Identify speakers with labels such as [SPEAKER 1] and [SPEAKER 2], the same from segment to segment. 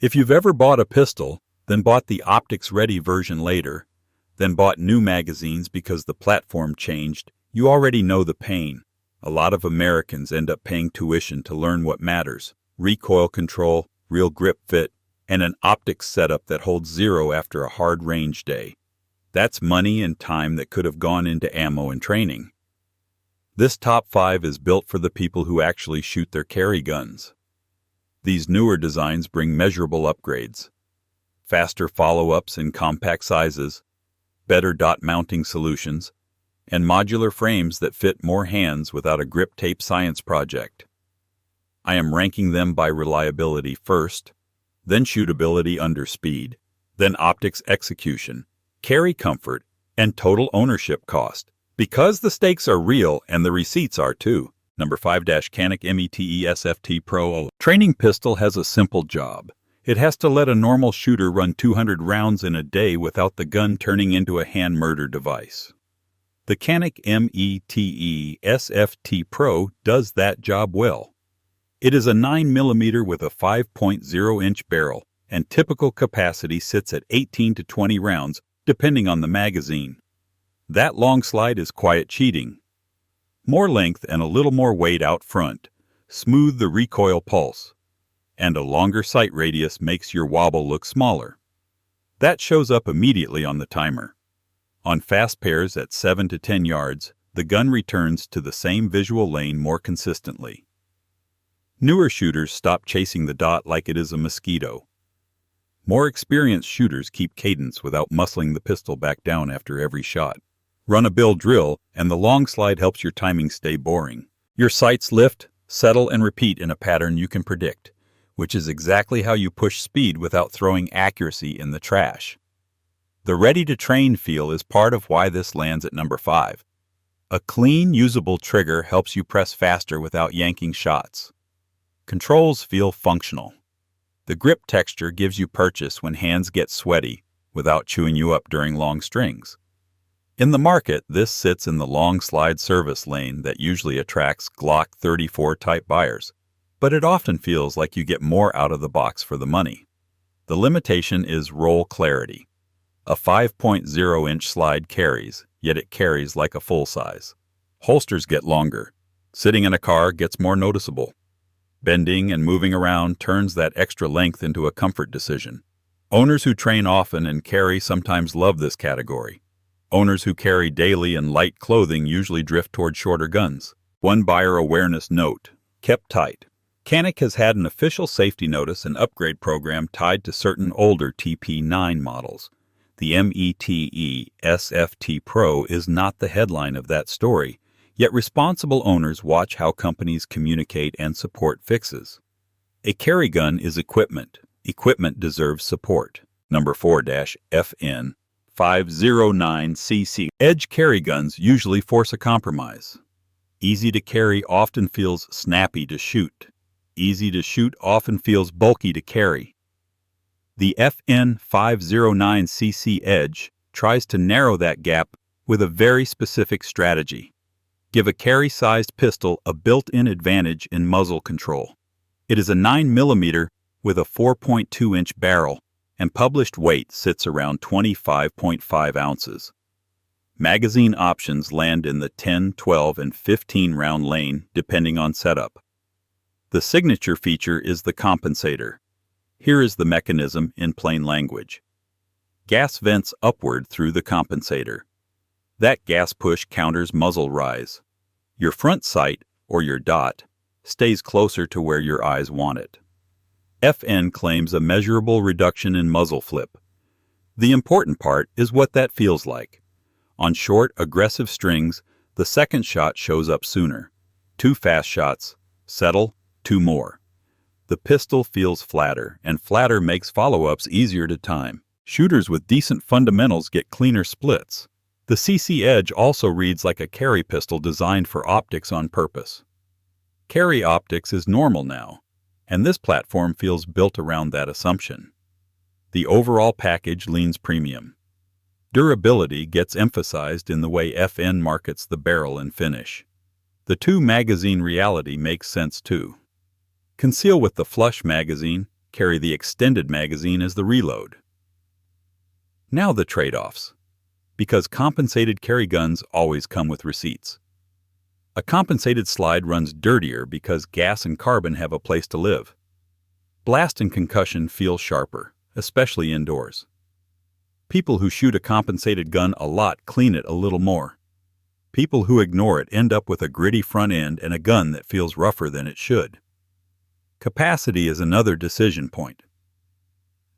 [SPEAKER 1] If you've ever bought a pistol, then bought the optics-ready version later, then bought new magazines because the platform changed, you already know the pain. A lot of Americans end up paying tuition to learn what matters: recoil control, real grip fit, and an optics setup that holds zero after a hard range day. That's money and time that could have gone into ammo and training. This top 5 is built for the people who actually shoot their carry guns. These newer designs bring measurable upgrades: faster follow-ups in compact sizes, better dot mounting solutions, and modular frames that fit more hands without a grip tape science project. I am ranking them by reliability first, then shootability under speed, then optics execution, carry comfort, and total ownership cost, because the stakes are real and the receipts are too. Number 5 Canik METE SFT Pro. Training pistol has a simple job. It has to let a normal shooter run 200 rounds in a day without the gun turning into a hand murder device. The Canik METE SFT Pro does that job well. It is a 9mm with a 5.0-inch barrel, and typical capacity sits at 18 to 20 rounds, depending on the magazine. That long slide is quiet cheating. More length and a little more weight out front smooth the recoil pulse, and a longer sight radius makes your wobble look smaller. That shows up immediately on the timer. On fast pairs at 7 to 10 yards, the gun returns to the same visual lane more consistently. Newer shooters stop chasing the dot like it is a mosquito. More experienced shooters keep cadence without muscling the pistol back down after every shot. Run a bill drill, and the long slide helps your timing stay boring. Your sights lift, settle, and repeat in a pattern you can predict, which is exactly how you push speed without throwing accuracy in the trash. The ready-to-train feel is part of why this lands at number 5. A clean, usable trigger helps you press faster without yanking shots. Controls feel functional. The grip texture gives you purchase when hands get sweaty without chewing you up during long strings. In the market, this sits in the long slide service lane that usually attracts Glock 34 type buyers, but it often feels like you get more out of the box for the money. The limitation is roll clarity. A 5.0-inch slide carries, yet it carries like a full size. Holsters get longer. Sitting in a car gets more noticeable. Bending and moving around turns that extra length into a comfort decision. Owners who train often and carry sometimes love this category. Owners who carry daily and light clothing usually drift toward shorter guns. One buyer awareness note: kept tight. Canik has had an official safety notice and upgrade program tied to certain older TP9 models. The METE SFT Pro is not the headline of that story, yet responsible owners watch how companies communicate and support fixes. A carry gun is equipment. Equipment deserves support. Number 4 FN 509cc. Edge carry guns usually force a compromise. Easy to carry often feels snappy to shoot. Easy to shoot often feels bulky to carry. The FN 509cc Edge tries to narrow that gap with a very specific strategy. Give a carry-sized pistol a built-in advantage in muzzle control. It is a 9mm with a 4.2-inch barrel, and published weight sits around 25.5 ounces. Magazine options land in the 10, 12, and 15-round lane depending on setup. The signature feature is the compensator. Here is the mechanism in plain language. Gas vents upward through the compensator. That gas push counters muzzle rise. Your front sight, or your dot, stays closer to where your eyes want it. FN claims a measurable reduction in muzzle flip. The important part is what that feels like. On short, aggressive strings, the second shot shows up sooner. 2 fast shots, settle, 2 more. The pistol feels flatter, and flatter makes follow-ups easier to time. Shooters with decent fundamentals get cleaner splits. The CC Edge also reads like a carry pistol designed for optics on purpose. Carry optics is normal now, and this platform feels built around that assumption. The overall package leans premium. Durability gets emphasized in the way FN markets the barrel and finish. The 2-magazine reality makes sense too. Conceal with the flush magazine, carry the extended magazine as the reload. Now the trade-offs. Because compensated carry guns always come with receipts. A compensated slide runs dirtier because gas and carbon have a place to live. Blast and concussion feel sharper, especially indoors. People who shoot a compensated gun a lot clean it a little more. People who ignore it end up with a gritty front end and a gun that feels rougher than it should. Capacity is another decision point.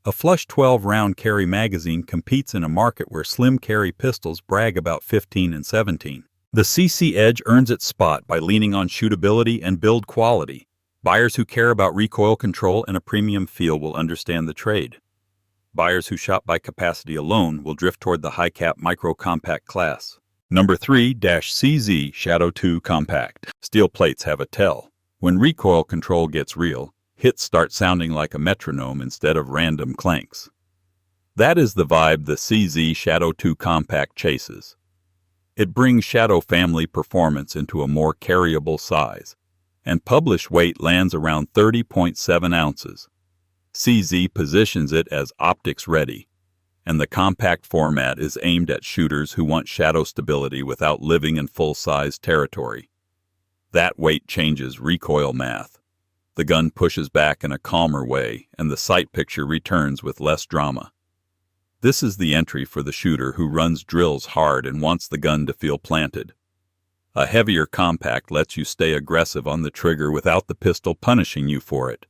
[SPEAKER 1] A flush 12-round carry magazine competes in a market where slim carry pistols brag about 15 and 17. The CC Edge earns its spot by leaning on shootability and build quality. Buyers who care about recoil control and a premium feel will understand the trade. Buyers who shop by capacity alone will drift toward the high-cap micro-compact class. Number 3-CZ Shadow 2 Compact. Steel plates have a tell. When recoil control gets real, hits start sounding like a metronome instead of random clanks. That is the vibe the CZ Shadow 2 Compact chases. It brings Shadow family performance into a more carryable size, and published weight lands around 30.7 ounces. CZ positions it as optics ready, and the compact format is aimed at shooters who want shadow stability without living in full-size territory. That weight changes recoil math. The gun pushes back in a calmer way, and the sight picture returns with less drama. This is the entry for the shooter who runs drills hard and wants the gun to feel planted. A heavier compact lets you stay aggressive on the trigger without the pistol punishing you for it.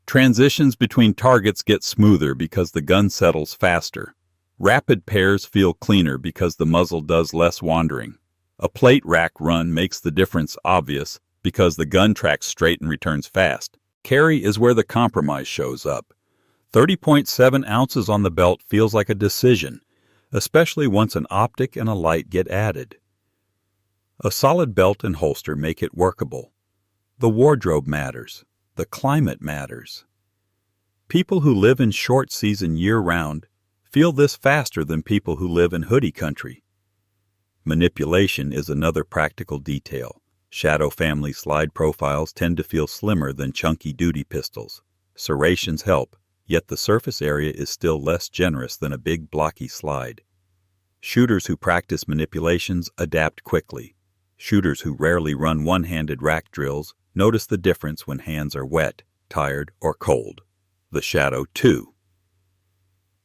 [SPEAKER 1] Transitions between targets get smoother because the gun settles faster. Rapid pairs feel cleaner because the muzzle does less wandering. A plate rack run makes the difference obvious because the gun tracks straight and returns fast. Carry is where the compromise shows up. 30.7 ounces on the belt feels like a decision, especially once an optic and a light get added. A solid belt and holster make it workable. The wardrobe matters. The climate matters. People who live in short season year-round feel this faster than people who live in hoodie country. Manipulation is another practical detail. Shadow family slide profiles tend to feel slimmer than chunky duty pistols. Serrations help, yet the surface area is still less generous than a big blocky slide. Shooters who practice manipulations adapt quickly. Shooters who rarely run one-handed rack drills notice the difference when hands are wet, tired, or cold. The Shadow 2.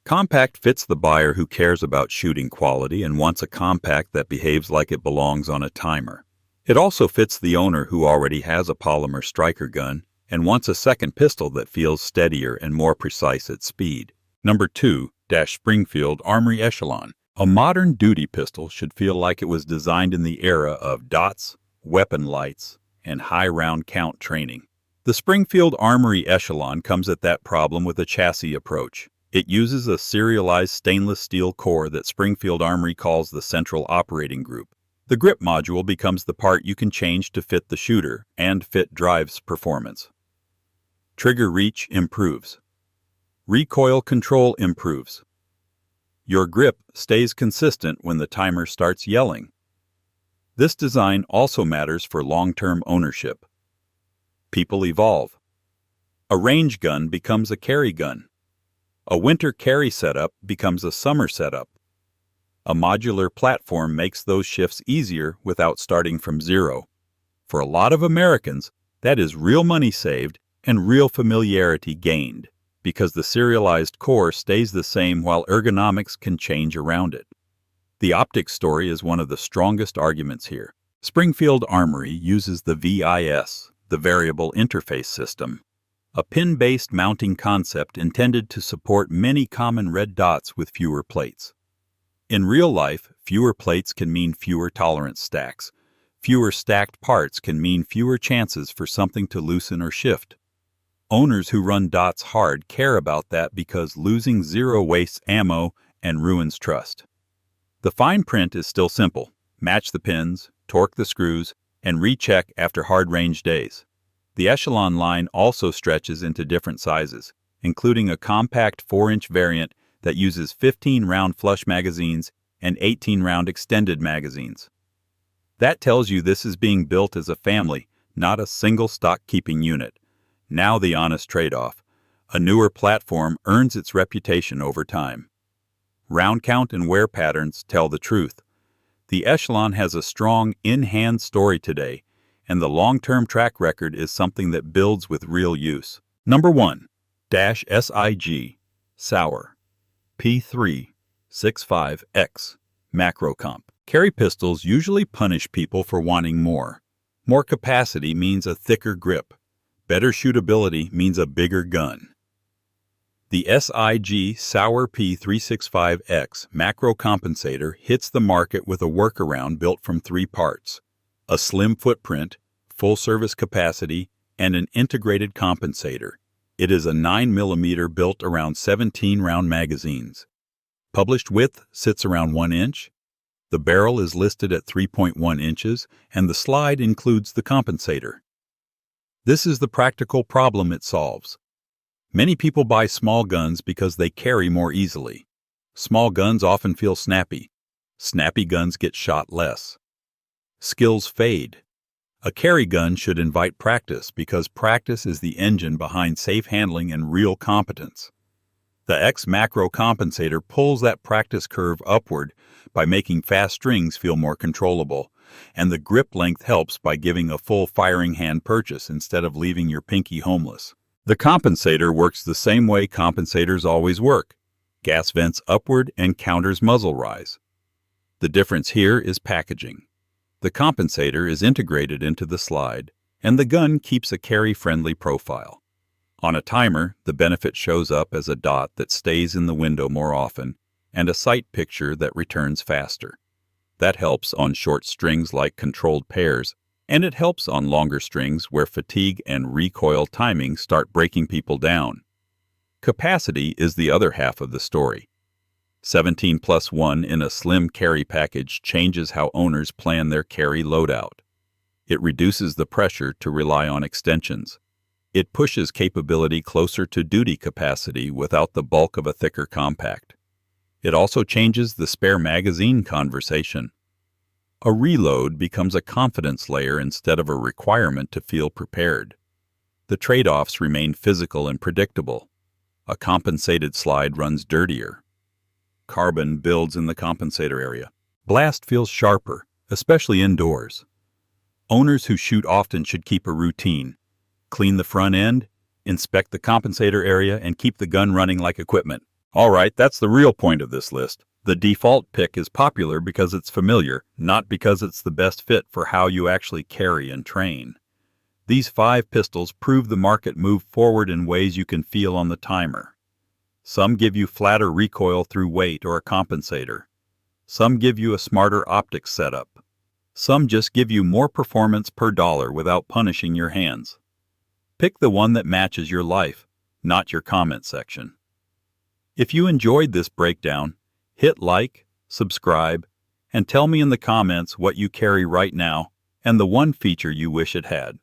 [SPEAKER 1] Compact fits the buyer who cares about shooting quality and wants a compact that behaves like it belongs on a timer. It also fits the owner who already has a polymer striker gun and wants a second pistol that feels steadier and more precise at speed. Number 2-Springfield Armory Echelon. A modern duty pistol should feel like it was designed in the era of dots, weapon lights, and high round count training. The Springfield Armory Echelon comes at that problem with a chassis approach. It uses a serialized stainless steel core that Springfield Armory calls the Central Operating Group. The grip module becomes the part you can change to fit the shooter and fit drive's performance. Trigger reach improves. Recoil control improves. Your grip stays consistent when the timer starts yelling. This design also matters for long-term ownership. People evolve. A range gun becomes a carry gun. A winter carry setup becomes a summer setup. A modular platform makes those shifts easier without starting from zero. For a lot of Americans, that is real money saved and real familiarity gained, because the serialized core stays the same while ergonomics can change around it. The optics story is one of the strongest arguments here. Springfield Armory uses the VIS, the Variable Interface System, a pin-based mounting concept intended to support many common red dots with fewer plates. In real life, fewer plates can mean fewer tolerance stacks. Fewer stacked parts can mean fewer chances for something to loosen or shift. Owners who run dots hard care about that because losing zero wastes ammo and ruins trust. The fine print is still simple. Match the pins, torque the screws, and recheck after hard range days. The Echelon line also stretches into different sizes, including a compact 4-inch variant that uses 15-round flush magazines and 18-round extended magazines. That tells you this is being built as a family, not a single stock-keeping unit. Now the honest trade-off. A newer platform earns its reputation over time. Round count and wear patterns tell the truth. The Echelon has a strong in-hand story today, and the long-term track record is something that builds with real use. Number 1. SIG Sauer P365X Macro Comp. Carry pistols usually punish people for wanting more. More capacity means a thicker grip. Better shootability means a bigger gun. The SIG Sauer P365X macro compensator hits the market with a workaround built from 3 parts: a slim footprint, full service capacity, and an integrated compensator. It is a 9mm built around 17-round magazines. Published width sits around 1 inch. The barrel is listed at 3.1 inches, and the slide includes the compensator. This is the practical problem it solves. Many people buy small guns because they carry more easily. Small guns often feel snappy. Snappy guns get shot less. Skills fade. A carry gun should invite practice because practice is the engine behind safe handling and real competence. The X macro compensator pulls that practice curve upward by making fast strings feel more controllable, and the grip length helps by giving a full firing hand purchase instead of leaving your pinky homeless. The compensator works the same way compensators always work. Gas vents upward and counters muzzle rise. The difference here is packaging. The compensator is integrated into the slide, and the gun keeps a carry-friendly profile. On a timer, the benefit shows up as a dot that stays in the window more often, and a sight picture that returns faster. That helps on short strings like controlled pairs, and it helps on longer strings where fatigue and recoil timing start breaking people down. Capacity is the other half of the story. 17+1 in a slim carry package changes how owners plan their carry loadout. It reduces the pressure to rely on extensions. It pushes capability closer to duty capacity without the bulk of a thicker compact. It also changes the spare magazine conversation. A reload becomes a confidence layer instead of a requirement to feel prepared. The trade-offs remain physical and predictable. A compensated slide runs dirtier. Carbon builds in the compensator area. Blast feels sharper, especially indoors. Owners who shoot often should keep a routine. Clean the front end, inspect the compensator area, and keep the gun running like equipment. All right, that's the real point of this list. The default pick is popular because it's familiar, not because it's the best fit for how you actually carry and train. These 5 pistols prove the market move forward in ways you can feel on the timer. Some give you flatter recoil through weight or a compensator. Some give you a smarter optics setup. Some just give you more performance per dollar without punishing your hands. Pick the one that matches your life, not your comment section. If you enjoyed this breakdown, hit like, subscribe, and tell me in the comments what you carry right now and the one feature you wish it had.